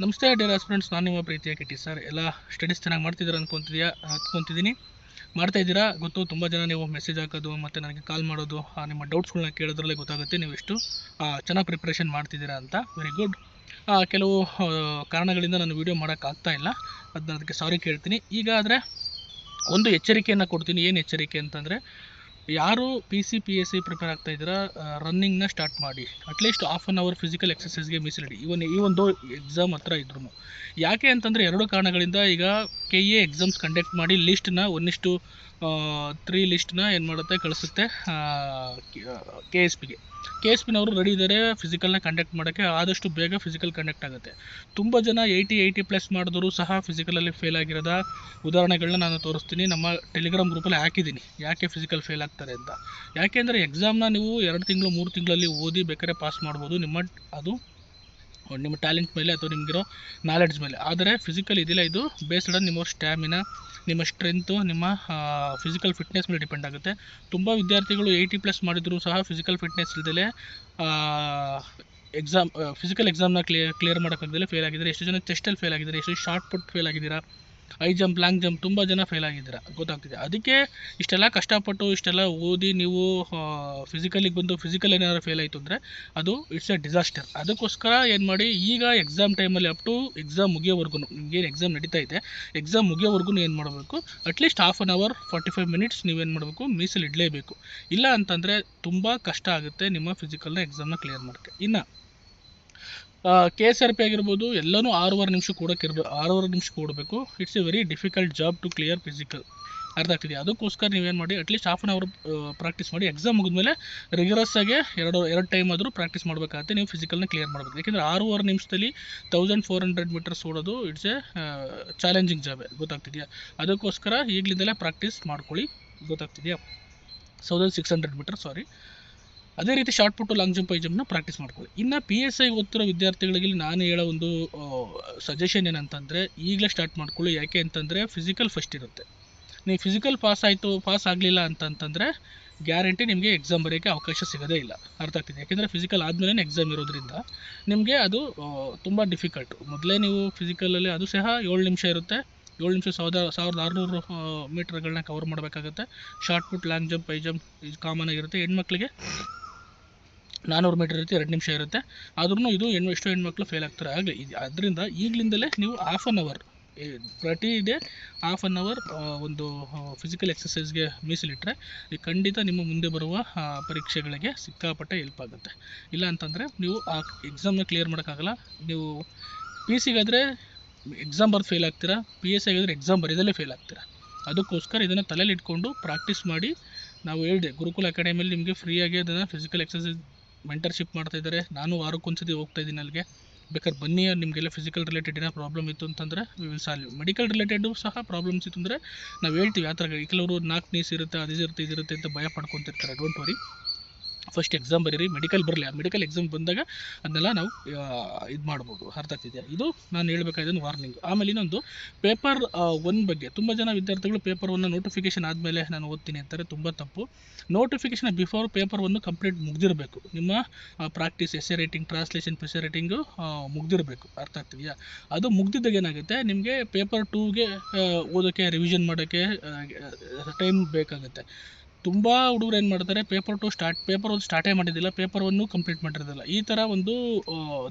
ನಮಸ್ತೆ dear aspirants, ನಾನು ನಿಮ್ಮ ಪ್ರೀತಿಯ ಕಿಟಿ ಸರ್. ಎಲ್ಲ ಸ್ಟಡೀಸ್ ಚೆನ್ನಾಗಿ ಮಾಡ್ತಿದ್ದೀರಾ ಅಂದ್ಕೊತಿದ್ದೀನಿ. ಮಾಡ್ತಾ ಇದ್ದೀರಾ ಗೊತ್ತು. ತುಂಬ ಜನ ನೀವು ಮೆಸೇಜ್ ಹಾಕೋದು ಮತ್ತು ನನಗೆ ಕಾಲ್ ಮಾಡೋದು, ನಿಮ್ಮ ಡೌಟ್ಸ್ಗಳನ್ನ ಕೇಳೋದ್ರಲ್ಲೇ ಗೊತ್ತಾಗುತ್ತೆ ನೀವು ಎಷ್ಟು ಚೆನ್ನಾಗಿ ಪ್ರಿಪ್ರೇಷನ್ ಮಾಡ್ತಿದ್ದೀರಾ ಅಂತ. Very good. ಕೆಲವು ಕಾರಣಗಳಿಂದ ನಾನು ವೀಡಿಯೋ ಮಾಡೋಕ್ಕಾಗ್ತಾ ಇಲ್ಲ, ಅದಕ್ಕೆ ಸಾರಿ ಕೇಳ್ತೀನಿ. ಈಗ ಆದರೆ ಒಂದು ಎಚ್ಚರಿಕೆಯನ್ನು ಕೊಡ್ತೀನಿ. ಏನು ಎಚ್ಚರಿಕೆ ಅಂತಂದರೆ, ಯಾರು PCPSC ಪ್ರಿಪೇರ್ ಆಗ್ತಾ ಇದ್ದೀರಾ, ರನ್ನಿಂಗ್ನ ಸ್ಟಾರ್ಟ್ ಮಾಡಿ. At least half an hour physical ಎಕ್ಸಸೈಸ್ಗೆ ಮೀಸಲಿಡಿ, ಈ ಒಂದು ಎಕ್ಸಾಮ್ ಹತ್ರ ಇದ್ರೂ. ಯಾಕೆ ಅಂತಂದರೆ ಎರಡು ಕಾರಣಗಳಿಂದ. ಈಗ KA ಎಕ್ಸಾಮ್ಸ್ ಕಂಡಕ್ಟ್ ಮಾಡಿ ಲಿಸ್ಟ್ನ 1:3 ಲಿಸ್ಟ್ನ ಏನು ಮಾಡುತ್ತೆ, ಕಳಿಸುತ್ತೆ KSPಗೆ. KSPನವರು ರೆಡಿ ಇದ್ದಾರೆ ಫಿಸಿಕಲ್ನ ಕಂಡಕ್ಟ್ ಮಾಡೋಕ್ಕೆ. ಆದಷ್ಟು ಬೇಗ ಫಿಸಿಕಲ್ ಕಂಡಕ್ಟ್ ಆಗುತ್ತೆ. ತುಂಬ ಜನ 80+ ಮಾಡಿದ್ರು ಸಹ ಫಿಸಿಕಲಲ್ಲಿ ಫೇಲ್ ಆಗಿರೋದ ಉದಾಹರಣೆಗಳನ್ನ ನಾನು ತೋರಿಸ್ತೀನಿ. ನಮ್ಮ ಟೆಲಿಗ್ರಾಮ್ ಗ್ರೂಪಲ್ಲಿ ಹಾಕಿದ್ದೀನಿ ಯಾಕೆ ಫಿಸಿಕಲ್ ಫೇಲ್ ಆಗ್ತಾರೆ ಅಂತ. ಯಾಕೆ ಅಂದರೆ ಎಕ್ಸಾಮ್ನ ನೀವು 2 ತಿಂಗಳು 3 ತಿಂಗಳಲ್ಲಿ ಓದಿ ಬೇಕಾದ್ರೆ ಪಾಸ್ ಮಾಡ್ಬೋದು, ನಿಮ್ಮ ಟ್ಯಾಲೆಂಟ್ ಮೇಲೆ ಅಥವಾ ನಿಮಗಿರೋ ನಾಲೆಡ್ಜ್ ಮೇಲೆ. ಆದರೆ ಫಿಸಿಕಲ್ ಇದಿಲ್ಲ, ಇದು ಬೇಸ್ಡ್ ಆನ್ ನಿಮ್ಮ ಸ್ಟ್ಯಾಮಿನಾ, ನಿಮ್ಮ ಸ್ಟ್ರೆಂತು, ನಿಮ್ಮ ಫಿಸಿಕಲ್ ಫಿಟ್ನೆಸ್ ಮೇಲೆ ಡಿಪೆಂಡ್ ಆಗುತ್ತೆ. ತುಂಬ ವಿದ್ಯಾರ್ಥಿಗಳು 80+ ಮಾಡಿದರೂ ಸಹ ಫಿಸಿಕಲ್ ಫಿಟ್ನೆಸ್ ಇಲ್ದಲೇ ಫಿಸಿಕಲ್ ಎಕ್ಸಾಮ್ನ ಕ್ಲಿಯರ್ ಮಾಡೋಕ್ಕಾಗದಲ್ಲೇ ಫೇಲ್ ಆಗಿದ್ದಾರೆ. ಎಷ್ಟು ಜನ ಚೆಸ್ಟಲ್ಲಿ ಫೇಲ್ ಆಗಿದ್ದಾರೆ, ಎಷ್ಟು ಶಾರ್ಟ್ ಪುಟ್ ಫೇಲ್ ಆಗಿದ್ದೀರಾ, ಹೈ ಜಂಪ್, ಲಾಂಗ್ ಜಂಪ್, ತುಂಬ ಜನ ಫೇಲ್ ಆಗಿದ್ದೀರಾ ಗೊತ್ತಾಗ್ತಿದೆ. ಅದಕ್ಕೆ ಇಷ್ಟೆಲ್ಲ ಕಷ್ಟಪಟ್ಟು ಇಷ್ಟೆಲ್ಲ ಓದಿ ನೀವು ಫಿಸಿಕಲಿಗೆ ಬಂದು ಫಿಸಿಕಲ್ ಏನಾದ್ರು ಫೇಲ್ ಆಯಿತು ಅಂದರೆ ಅದು ಇಟ್ಸ್ ಎ ಡಿಸಾಸ್ಟರ್. ಅದಕ್ಕೋಸ್ಕರ ಏನು ಮಾಡಿ, ಈಗ ಎಕ್ಸಾಮ್ ಟೈಮಲ್ಲಿ ಅಪ್ ಟು ಎಕ್ಸಾಮ್ ಮುಗಿಯೋವರೆಗೂ, ನಿಮಗೇನು ಎಕ್ಸಾಮ್ ನಡೀತಾ ಇದೆ, ಎಕ್ಸಾಮ್ ಮುಗಿಯೋವರೆಗೂ ಏನು ಮಾಡಬೇಕು, at least half an hour 45 minutes ನೀವೇನು ಮಾಡಬೇಕು, ಮೀಸಲಿಡಲೇಬೇಕು. ಇಲ್ಲ ಅಂತಂದರೆ ತುಂಬ ಕಷ್ಟ ಆಗುತ್ತೆ ನಿಮ್ಮ ಫಿಸಿಕಲ್ನ ಎಕ್ಸಾಮ್ನ ಕ್ಲಿಯರ್ ಮಾಡೋಕ್ಕೆ. ಇನ್ನು KSRP ಆಗಿರ್ಬೋದು, ಎಲ್ಲನೂ 6.5 ನಿಮಿಷ ಕೊಡೋಕ್ಕಿರ್ಬೇಕು, 6.5 ನಿಮಿಷ ಕೊಡಬೇಕು. It's a very difficult job to clear physical. ಅರ್ಥ ಆಗ್ತಿದೆ. ಅದಕ್ಕೋಸ್ಕರ ನೀವೇನು ಮಾಡಿ, at least half an hour practice ಮಾಡಿ. ಎಕ್ಸಾಮ್ ಮುಗಿದ್ಮೇಲೆ ರಿಗರಸ್ ಆಗಿ ಎರಡು ಟೈಮ್ ಆದರೂ ಪ್ರಾಕ್ಟೀಸ್ ಮಾಡಬೇಕಾಗುತ್ತೆ. ನೀವು ಫಿಸಿಕಲ್ನ ಕ್ಲಿಯರ್ ಮಾಡಬೇಕು. ಯಾಕೆಂದರೆ 6.5 ನಿಮಿಷದಲ್ಲಿ 1400 ಮೀಟರ್ಸ್ ಓಡೋದು ಇಟ್ಸ್ ಎ ಚಾಲೆಂಜಿಂಗ್ ಜಾಬ್, ಗೊತ್ತಾಗ್ತಿದೆಯಾ. ಅದಕ್ಕೋಸ್ಕರ ಈಗಲಿಂದಲೇ ಪ್ರಾಕ್ಟೀಸ್ ಮಾಡ್ಕೊಳ್ಳಿ, ಗೊತ್ತಾಗ್ತಿದೆಯಾ. 1600 ಮೀಟರ್, ಸಾರಿ. ಅದೇ ರೀತಿ ಶಾರ್ಟ್ ಪುಟ್ಟು, ಲಾಂಗ್ ಜಂಪ್, ಹೈ ಜಂಪ್ನ ಪ್ರಾಕ್ಟೀಸ್ ಮಾಡ್ಕೊಳ್ಳಿ. ಇನ್ನು PSI ಓದ್ತಿರೋ ವಿದ್ಯಾರ್ಥಿಗಳಿಗೆ ನಾನು ಹೇಳೋ ಒಂದು ಸಜೆಷನ್ ಏನಂತಂದರೆ, ಈಗಲೇ ಸ್ಟಾರ್ಟ್ ಮಾಡ್ಕೊಳ್ಳಿ. ಯಾಕೆ ಅಂತಂದರೆ ಫಿಸಿಕಲ್ ಫಸ್ಟ್ ಇರುತ್ತೆ. ನೀವು ಫಿಸಿಕಲ್ ಪಾಸ್ ಆಗಲಿಲ್ಲ ಅಂತಂತಂದರೆ ಗ್ಯಾರಂಟಿ ನಿಮಗೆ ಎಕ್ಸಾಮ್ ಬರೆಯೋಕ್ಕೆ ಅವಕಾಶ ಸಿಗೋದೇ ಇಲ್ಲ. ಅರ್ಥ ಆಗ್ತಿದೆ. ಯಾಕೆಂದರೆ ಫಿಸಿಕಲ್ ಆದಮೇಲೆ ಎಕ್ಸಾಮ್ ಇರೋದ್ರಿಂದ ನಿಮಗೆ ಅದು ತುಂಬ ಡಿಫಿಕಲ್ಟು. ಮೊದಲೇ ನೀವು ಫಿಸಿಕಲಲ್ಲಿ ಅದು ಸಹ 7 ನಿಮಿಷ ಇರುತ್ತೆ. 7 ನಿಮಿಷ 1600 ಮೀಟರ್ಗಳನ್ನ ಕವರ್ ಮಾಡಬೇಕಾಗುತ್ತೆ. Shot put, long jump, high jump common ಆಗಿರುತ್ತೆ. ಹೆಣ್ಮಕ್ಳಿಗೆ 400 ಮೀಟರ್ ಇರುತ್ತೆ, 2 ನಿಮಿಷ ಇರುತ್ತೆ. ಆದ್ರೂ ಇದು ಎಷ್ಟೋ ಹೆಣ್ಮಕ್ಳು ಫೇಲ್ ಆಗ್ತಾರೆ. ಆಗಲಿ, ಅದರಿಂದ ಈಗಲಿಂದಲೇ ನೀವು ಹಾಫ್ ಆನ್ ಅವರ್ ಪ್ರತಿ ಡೇ ಹಾಫ್ ಆನ್ ಅವರ್ ಒಂದು ಫಿಸಿಕಲ್ ಎಕ್ಸಸೈಸ್ಗೆ ಮೀಸಲಿಟ್ಟರೆ ಖಂಡಿತ ನಿಮ್ಮ ಮುಂದೆ ಬರುವ ಪರೀಕ್ಷೆಗಳಿಗೆ ಸಿಕ್ಕಾಪಟ್ಟೆ ಹೆಲ್ಪ್ ಆಗುತ್ತೆ. ಇಲ್ಲ ಅಂತಂದರೆ ನೀವು ಆ ಎಕ್ಸಾಮ್ನ ಕ್ಲಿಯರ್ ಮಾಡೋಕ್ಕಾಗಲ್ಲ. ನೀವು PCಗಾದರೆ ಎಕ್ಸಾಮ್ ಬರೆದು ಫೇಲ್ ಆಗ್ತೀರಾ, PSI ಆಗಿದ್ರೆ ಎಕ್ಸಾಮ್ ಬರೆಯೋದಲ್ಲೇ ಫೇಲ್ ಆಗ್ತೀರಾ. ಅದಕ್ಕೋಸ್ಕರ ಇದನ್ನು ತಲೆಯಲ್ಲಿ ಇಟ್ಕೊಂಡು ಪ್ರಾಕ್ಟೀಸ್ ಮಾಡಿ. ನಾವು ಹೇಳಿದೆ, ಗುರುಕುಲ ಅಕಾಡೆಮಿಯಲ್ಲಿ ನಿಮಗೆ ಫ್ರೀಯಾಗಿ ಅದನ್ನು ಫಿಸಿಕಲ್ ಎಕ್ಸಸೈಸ್ ಮೆಂಟರ್ಶಿಪ್ ಮಾಡ್ತಾಯಿದ್ದಾರೆ. ನಾನು ವಾರಕ್ಕೊಂದ್ಸತಿ ಹೋಗ್ತಾ ಇದ್ದೀನಿ ಅಲ್ಲಿಗೆ. ಬೇಕಾದ್ರೆ ಬನ್ನಿ. ನಿಮಗೆಲ್ಲ ಫಿಸಿಕಲ್ ರಿಲೇಟೆಡ್ ಏನೋ ಪ್ರಾಬ್ಲಮ್ ಇತ್ತು ಅಂತಂದರೆ we will solve. Medical related ಸಹ ಪ್ರಾಬ್ಲಮ್ಸ್ ಇತ್ತು ಅಂದರೆ ನಾವು ಹೇಳ್ತೀವಿ ಯಾವ ಥರ. ಕೆಲವರು 4 ನೀಸ್ ಇರುತ್ತೆ, ಅದಿರುತ್ತೆ, ಇದಿರುತ್ತೆ ಅಂತ ಭಯ ಪಡ್ಕೊತಿರ್ತಾರೆ. ಡೋಂಟ್ ವರಿ, ಫಸ್ಟ್ ಎಕ್ಸಾಮ್ ಬರೀರಿ. ಮೆಡಿಕಲ್ ಬರಲಿ, ಆ ಮೆಡಿಕಲ್ ಎಕ್ಸಾಮ್ ಬಂದಾಗ ಅದನ್ನೆಲ್ಲ ನಾವು ಇದು ಮಾಡ್ಬೋದು. ಅರ್ಥ ಆಗ್ತಿದೆಯಾ. ಇದು ನಾನು ಹೇಳ್ಬೇಕಾಗಿದ್ದು ವಾರ್ನಿಂಗ್. ಆಮೇಲೆ ಇನ್ನೊಂದು, ಪೇಪರ್ 1 ಬಗ್ಗೆ ತುಂಬ ಜನ ವಿದ್ಯಾರ್ಥಿಗಳು ಪೇಪರ್ 1 ನೋಟಿಫಿಕೇಷನ್ ಆದಮೇಲೆ ನಾನು ಓದ್ತೀನಿ ಅಂತಾರೆ. ತುಂಬ ತಪ್ಪು. ನೋಟಿಫಿಕೇಷನ್ ಬಿಫೋರ್ ಪೇಪರ್ 1 ಕಂಪ್ಲೀಟ್ ಮುಗ್ದಿರಬೇಕು. ನಿಮ್ಮ practice, essay writing, translation, precis writing ಮುಗ್ದಿರಬೇಕು. ಅರ್ಥ ಆಗ್ತಿದೆಯಾ. ಅದು ಮುಗ್ದಿದ್ದಾಗ ಏನಾಗುತ್ತೆ, ನಿಮಗೆ ಪೇಪರ್ 2ಗೆ ಓದೋಕ್ಕೆ, ರಿವಿಷನ್ ಮಾಡೋಕ್ಕೆ ಟೈಮ್ ಬೇಕಾಗುತ್ತೆ. ತುಂಬ ಹುಡುಗರು ಏನು ಮಾಡ್ತಾರೆ, ಪೇಪರ್ 1 ಸ್ಟಾರ್ಟೇ ಮಾಡಿದ್ದಿಲ್ಲ, ಪೇಪರ್ 1 ಕಂಪ್ಲೀಟ್ ಮಾಡಿರೋದಿಲ್ಲ. ಈ ಥರ ಒಂದು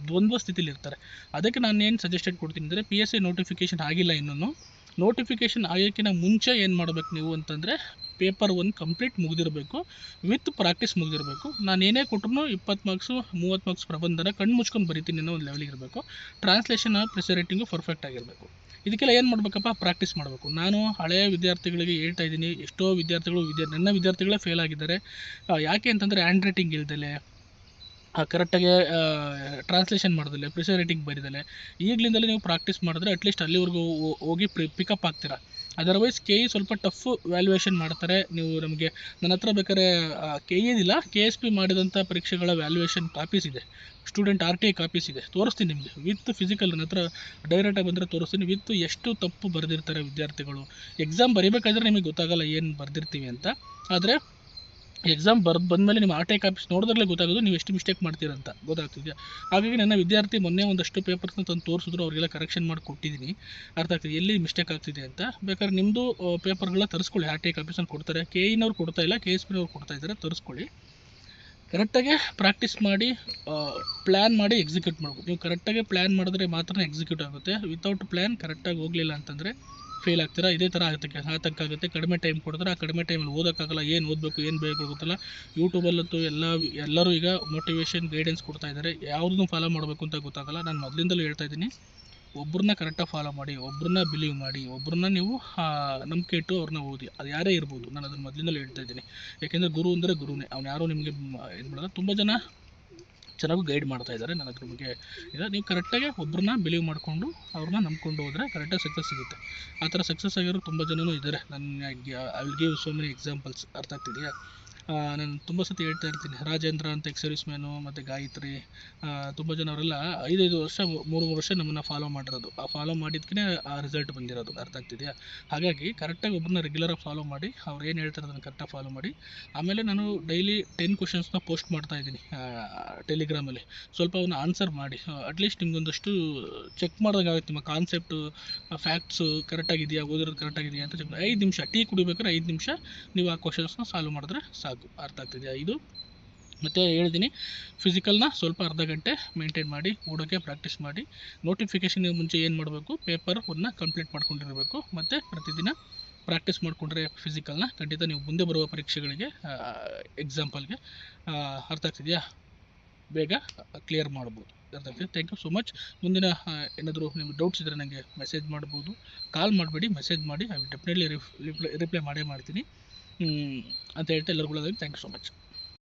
ದ್ವಂದ್ವ ಸ್ಥಿತಿಲಿ ಇರ್ತಾರೆ. ಅದಕ್ಕೆ ನಾನು ಏನು ಸಜೆಷನ್ ಕೊಡ್ತೀನಿ ಅಂದರೆ, PSI ನೋಟಿಫಿಕೇಷನ್ ಆಗಿಲ್ಲ ಇನ್ನೂ. ನೋಟಿಫಿಕೇಷನ್ ಆಗೋಕ್ಕಿಂತ ಮುಂಚೆ ಏನು ಮಾಡಬೇಕು ನೀವು ಅಂತಂದರೆ, ಪೇಪರ್ 1 ಕಂಪ್ಲೀಟ್ ಮುಗಿದಿರಬೇಕು, ವಿತ್ ಪ್ರಾಕ್ಟೀಸ್ ಮುಗಿದಿರಬೇಕು. ನಾನು ಏನೇ ಕೊಟ್ಟರು 20 ಮಾರ್ಕ್ಸು 30 ಮಾರ್ಕ್ಸ್ ಪ್ರಬಂಧನ ಕಣ್ಣು ಮುಚ್ಕೊಂಡು ಬರಿತೀನಿ ಅನ್ನೋ ಒಂದು ಲೆವೆಲಿಗೆ ಇರಬೇಕು. ಟ್ರಾನ್ಸ್ಲೇಷನ್, ಪ್ರೆಸೆ ರೈಟಿಂಗು ಪರ್ಫೆಕ್ಟ್ ಆಗಿರಬೇಕು. ಇದಕ್ಕೆಲ್ಲ ಏನು ಮಾಡಬೇಕಪ್ಪ, ಪ್ರಾಕ್ಟೀಸ್ ಮಾಡಬೇಕು. ನಾನು ಹಳೆಯ ವಿದ್ಯಾರ್ಥಿಗಳಿಗೆ ಹೇಳ್ತಾ ಇದ್ದೀನಿ, ಎಷ್ಟೋ ವಿದ್ಯಾರ್ಥಿಗಳು ನನ್ನ ವಿದ್ಯಾರ್ಥಿಗಳೇ ಫೇಲ್ ಆಗಿದ್ದಾರೆ. ಯಾಕೆ ಅಂತಂದರೆ ಹ್ಯಾಂಡ್ ರೈಟಿಂಗ್ ಇಲ್ದಲೆ, ಕರೆಕ್ಟಾಗಿ ಟ್ರಾನ್ಸ್ಲೇಷನ್ ಮಾಡ್ದಲೆ, ಪ್ರೆಸೆ ರೈಟಿಂಗ್ ಬರಿದಲೆ. ಈಗಲಿಂದಲೇ ನೀವು ಪ್ರಾಕ್ಟೀಸ್ ಮಾಡಿದ್ರೆ ಅಟ್ಲೀಸ್ಟ್ ಅಲ್ಲಿವರೆಗೂ ಹೋಗಿ ಪಿಕಪ್ ಆಗ್ತೀರಾ. ಅದರ್ವೈಸ್ KE ಸ್ವಲ್ಪ ಟಫ್ ವ್ಯಾಲ್ಯೂಯೇಷನ್ ಮಾಡ್ತಾರೆ. ನೀವು ನಮಗೆ ನನ್ನ ಹತ್ರ ಬೇಕಾದ್ರೆ KEದಿಲ್ಲ, KSP ಮಾಡಿದಂಥ ಪರೀಕ್ಷೆಗಳ ವ್ಯಾಲ್ಯೂಯೇಷನ್ ಕಾಪೀಸ್ ಇದೆ, ಸ್ಟೂಡೆಂಟ್ RTI ಕಾಪೀಸ್ ಇದೆ, ತೋರಿಸ್ತೀನಿ ನಿಮಗೆ ವಿತ್ ಫಿಸಿಕಲ್. ನನ್ನ ಹತ್ರ ಡೈರೆಕ್ಟಾಗಿ ಬಂದರೆ ತೋರಿಸ್ತೀನಿ, ವಿತ್ ಎಷ್ಟು ತಪ್ಪು ಬರೆದಿರ್ತಾರೆ ವಿದ್ಯಾರ್ಥಿಗಳು. ಎಕ್ಸಾಮ್ ಬರೀಬೇಕಾದ್ರೆ ನಿಮಗೆ ಗೊತ್ತಾಗಲ್ಲ ಏನು ಬರೆದಿರ್ತೀವಿ ಅಂತ. ಆದರೆ ಎಕ್ಸಾಮ್ ಬಂದಮೇಲೆ ನಿಮ್ಮ ಆರ್ ಟಿ ಐ ಕಾಪೀಸ್ ನೋಡಿದಾಗಲೇ ಗೊತ್ತಾಗೋದು ನೀವು ಎಷ್ಟು ಮಿಸ್ಟೇಕ್ ಮಾಡ್ತೀರಂತ ಗೊತ್ತಾಗ್ತಿದೆಯಾ. ಹಾಗಾಗಿ ನನ್ನ ವಿದ್ಯಾರ್ಥಿ ಮೊನ್ನೆ ಒಂದಷ್ಟು ಪೇಪರ್ಸ್ನ ತಂದು ತೋರಿಸಿದ್ರು, ಅವರಿಗೆಲ್ಲ ಕರೆಕ್ಷನ್ ಮಾಡಿ ಕೊಟ್ಟಿದ್ದೀನಿ. ಅರ್ಥ ಆಗ್ತಿದೆ ಎಲ್ಲಿ ಮಿಸ್ಟೇಕ್ ಆಗ್ತಿದೆ ಅಂತ. ಬೇಕಾದ್ರೆ ನಿಮ್ಮದು ಪೇಪರ್ಗಳ ತರಿಸ್ಕೊಳ್ಳಿ, ಆರ್ ಟಿ ಐ ಕಾಪೀಸನ್ನು ಕೊಡ್ತಾರೆ. ಕೆ ಇನವ್ರು ಕೊಡ್ತಾ ಇಲ್ಲ, ಕೆ ಎಸ್ ಪಿನವ್ರು ಕೊಡ್ತಾ ಇದ್ದಾರೆ, ತರಿಸ್ಕೊಳ್ಳಿ. ಕರೆಕ್ಟಾಗಿ ಪ್ರಾಕ್ಟೀಸ್ ಮಾಡಿ, ಪ್ಲ್ಯಾನ್ ಮಾಡಿ ಎಕ್ಸಿಕ್ಯೂಟ್ ಮಾಡ್ಬೋದು. ನೀವು ಕರೆಕ್ಟಾಗಿ ಪ್ಲ್ಯಾನ್ ಮಾಡಿದ್ರೆ ಮಾತ್ರ ಎಕ್ಸಿಕ್ಯೂಟ್ ಆಗುತ್ತೆ. ವಿತೌಟ್ ಪ್ಲ್ಯಾನ್ ಕರೆಕ್ಟಾಗಿ ಹೋಗಲಿಲ್ಲ ಅಂತಂದರೆ ಫೇಲ್ ಆಗ್ತೀರಾ. ಇದೇ ಥರ ಆಗುತ್ತೆ. ಕಡಿಮೆ ಟೈಮ್ ಕೊಡಿದ್ರೆ ಆ ಕಡಿಮೆ ಟೈಮಲ್ಲಿ ಓದೋಕ್ಕಾಗಲ್ಲ. ಏನು ಓದಬೇಕು ಏನು ಬೇಕು ಗೊತ್ತಿಲ್ಲ. ಯೂಟ್ಯೂಬಲ್ಲಂತೂ ಎಲ್ಲರೂ ಈಗ ಮೋಟಿವೇಶನ್ ಗೈಡೆನ್ಸ್ ಕೊಡ್ತಾ ಇದ್ದಾರೆ, ಯಾವುದನ್ನು ಫಾಲೋ ಮಾಡಬೇಕು ಅಂತ ಗೊತ್ತಾಗಲ್ಲ. ನಾನು ಮೊದಲಿಂದಲೂ ಹೇಳ್ತಾ ಇದ್ದೀನಿ, ಒಬ್ಬರನ್ನ ಕರೆಕ್ಟಾಗಿ ಫಾಲೋ ಮಾಡಿ, ಒಬ್ಬರನ್ನ ಬಿಲೀವ್ ಮಾಡಿ, ಒಬ್ಬರನ್ನ ನೀವು ನಂಬಿಕೆ ಇಟ್ಟು ಅವ್ರನ್ನ ಓದಿ. ಅದು ಯಾರೇ ಇರ್ಬೋದು, ನಾನು ಅದನ್ನು ಮೊದಲಿಂದಲೂ ಹೇಳ್ತಾ ಇದ್ದೀನಿ. ಯಾಕೆಂದರೆ ಗುರು ಅಂದರೆ ಗುರುನೇ, ಅವ್ನು ಯಾರೋ ನಿಮಗೆ ಇದು ಮಾಡೋದು. ತುಂಬ ಜನ ಚೆನ್ನಾಗೂ ಗೈಡ್ ಮಾಡ್ತಾ ಇದ್ದಾರೆ. ನಾನು ಅದ್ರ ಬಗ್ಗೆ ಈಗ ನೀವು ಕರೆಕ್ಟಾಗಿ ಒಬ್ಬರನ್ನ ಬಿಲೀವ್ ಮಾಡಿಕೊಂಡು ಅವ್ರನ್ನ ನಂಬ್ಕೊಂಡು ಹೋದರೆ ಕರೆಕ್ಟಾಗಿ ಸಕ್ಸಸ್ ಸಿಗುತ್ತೆ. ಆ ಥರ ಸಕ್ಸಸ್ ಆಗಿರೋ ತುಂಬ ಜನನೂ ಇದ್ದಾರೆ. ನನ್ನ I will give so many examples. ಅರ್ಥ ಆಗ್ತಿದೆಯಾ. ನಾನು ತುಂಬ ಸತಿ ಹೇಳ್ತಾ ಇರ್ತೀನಿ, ರಾಜೇಂದ್ರ ಅಂತ ಎಕ್ಸ್ ಮ್ಯಾನು ಮತ್ತು ಗಾಯತ್ರಿ, ತುಂಬ ಜನ ಅವರೆಲ್ಲ 5 ವರ್ಷ 3 ವರ್ಷ ನಮ್ಮನ್ನು ಫಾಲೋ ಮಾಡಿರೋದು. ಆ ಫಾಲೋ ಮಾಡಿದ್ಕೇ ಆ ರಿಸಲ್ಟ್ ಬಂದಿರೋದು. ಅರ್ಥ ಆಗ್ತಿದೆಯಾ. ಹಾಗಾಗಿ ಕರೆಕ್ಟಾಗಿ ಒಬ್ಬರನ್ನ ರೆಗ್ಯುಲರಾಗಿ ಫಾಲೋ ಮಾಡಿ, ಅವ್ರು ಏನು ಹೇಳ್ತಾರೆ ಅದನ್ನು ಕರೆಕ್ಟಾಗಿ ಫಾಲೋ ಮಾಡಿ. ಆಮೇಲೆ ನಾನು ಡೈಲಿ 10 ಕ್ವಶನ್ಸ್ನ ಪೋಸ್ಟ್ ಮಾಡ್ತಾ ಇದ್ದೀನಿ ಟೆಲಿಗ್ರಾಮಲ್ಲಿ. ಸ್ವಲ್ಪ ಅವನ್ನ ಆನ್ಸರ್ ಮಾಡಿ, ಅಟ್ಲೀಸ್ಟ್ ನಿಮ್ಗೊಂದಷ್ಟು ಚೆಕ್ ಮಾಡಿದಾಗುತ್ತೆ. ನಿಮ್ಮ ಕಾನ್ಸೆಪ್ಟು ಫ್ಯಾಕ್ಟ್ಸು ಕರೆಕ್ಟಾಗಿದೆಯಾ, ಓದಿರೋದು ಕರೆಕ್ಟಾಗಿದೆಯಾ ಅಂತ ಚೆಕ್. 5 ನಿಮಿಷ ಟೀ ಕುಡಿಬೇಕಾದ್ರೆ 5 ನಿಮಿಷ ನೀವು ಆ ಕ್ವಶನ್ಸ್ನ ಸಾಲ್ವ್ ಮಾಡಿದ್ರೆ ಸಾಕು. ಅರ್ಥ ಆಗ್ತಿದೆಯಾ. ಇದು ಮತ್ತು ಹೇಳಿದ್ದೀನಿ, ಫಿಸಿಕಲ್ನ ಸ್ವಲ್ಪ ಅರ್ಧ ಗಂಟೆ ಮೇಂಟೈನ್ ಮಾಡಿ, ಓಡೋಕ್ಕೆ ಪ್ರಾಕ್ಟೀಸ್ ಮಾಡಿ. ನೋಟಿಫಿಕೇಷನ್ಗೆ ಮುಂಚೆ ಏನು ಮಾಡಬೇಕು, ಪೇಪರ್ನ ಕಂಪ್ಲೀಟ್ ಮಾಡ್ಕೊಂಡಿರಬೇಕು. ಮತ್ತು ಪ್ರತಿದಿನ ಪ್ರಾಕ್ಟೀಸ್ ಮಾಡಿಕೊಂಡ್ರೆ ಫಿಸಿಕಲ್ನ ಖಂಡಿತ ನೀವು ಮುಂದೆ ಬರುವ ಪರೀಕ್ಷೆಗಳಿಗೆ, ಎಕ್ಸಾಂಪಲ್ಗೆ ಅರ್ಥ ಆಗ್ತಿದೆಯಾ, ಬೇಗ ಕ್ಲಿಯರ್ ಮಾಡ್ಬೋದು. ಅರ್ಥ ಆಗ್ತಿದೆ. Thank you so much. ಮುಂದಿನ ಏನಾದರೂ ನಿಮ್ಗೆ ಡೌಟ್ಸ್ ಇದ್ದರೆ ನನಗೆ ಮೆಸೇಜ್ ಮಾಡ್ಬೋದು. ಕಾಲ್ ಮಾಡಬೇಡಿ, ಮೆಸೇಜ್ ಮಾಡಿ. ಐ ವಿಲ್ ಡೆಫಿನೆಟ್ಲಿ ರಿಪ್ಲೈ ಮಾಡೇ ಮಾಡ್ತೀನಿ ಅಂತ ಹೇಳ್ತಾ ಎಲ್ಲರಿಗೂ ಥ್ಯಾಂಕ್ ಯು ಸೋ ಮಚ್.